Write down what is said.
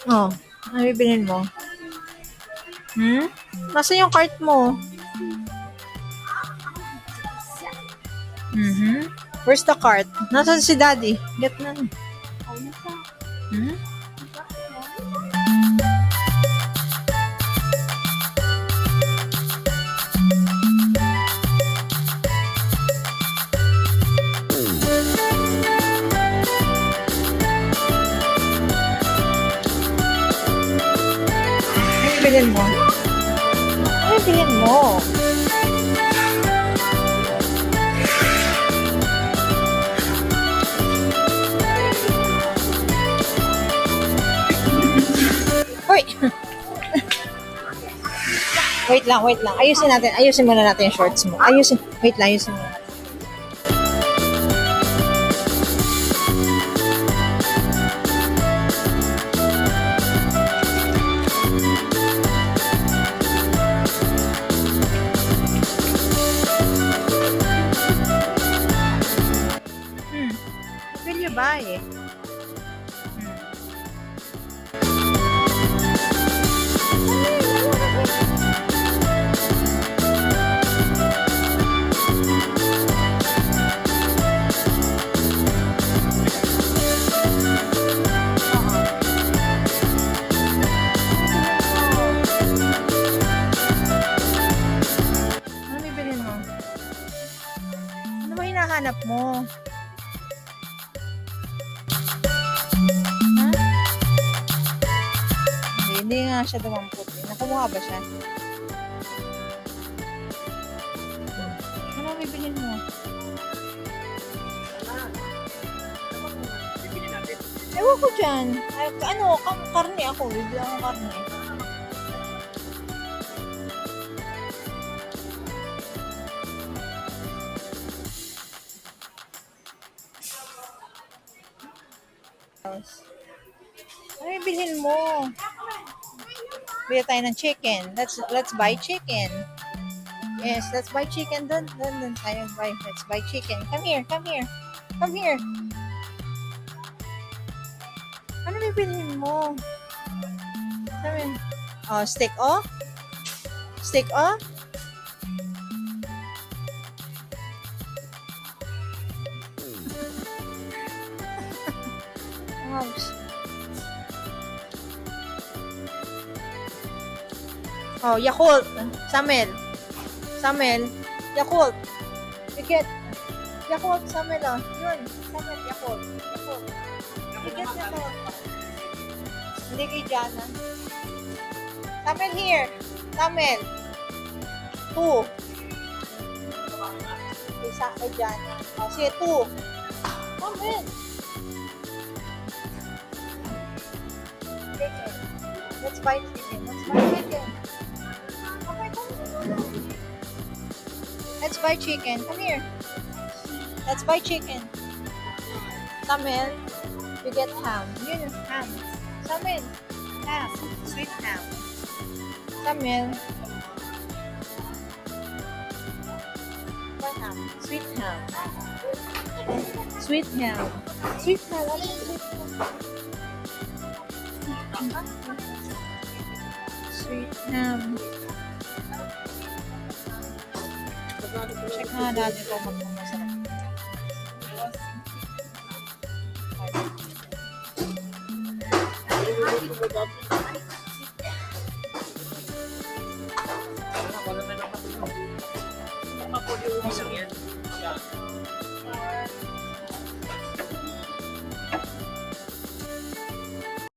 Oh, ano bibilhin mo? Nasaan yung cart mo? Where's the cart? Nasaan si daddy? Get na. Hmm? Ano bibilhin mo? Ano bibilhin mo? Hoy! Wait lang, wait lang. Ayusin natin. Ayusin muna natin yung shorts mo. Ayusin. Wait lang, ayusin muna. What will you buy? Ano bibilhin mo? Ano ba hinahanap mo? Ha? Hindi nga siya dumampot. Nakumuha ba siya? Ano bibilhin mo? Ewan ko dyan. Ay, karne ako. Bibili ako karne. Ano bibilhin mo? Bili tayo ng chicken. Let's buy chicken. Yes, let's buy chicken. Dun tayo buy. Let's buy chicken. Come here, come here. Come here. Ano bibilhin mo? Sabi, steak o? Steak o? Oh, Yakult. Samel. Yakult. You get Yakult, Samel, oh. Yun. Samel, Yakult. You get Yakult. Hindi kay Jana. Samel here. Samel. Two. Isa kay Jana. Oh, sige, two. Samel. Chicken. Let's buy chicken. Let's buy chicken. Come here. Let's buy chicken. Samuel, you get ham. Yun, ham. Samuel, ham. Sweet ham. Samuel. What ham? Sweet ham. Sweet ham. Sweet ham. Ano yung sweet ham? Sweet ham. Check nga natin kung magmamasarap.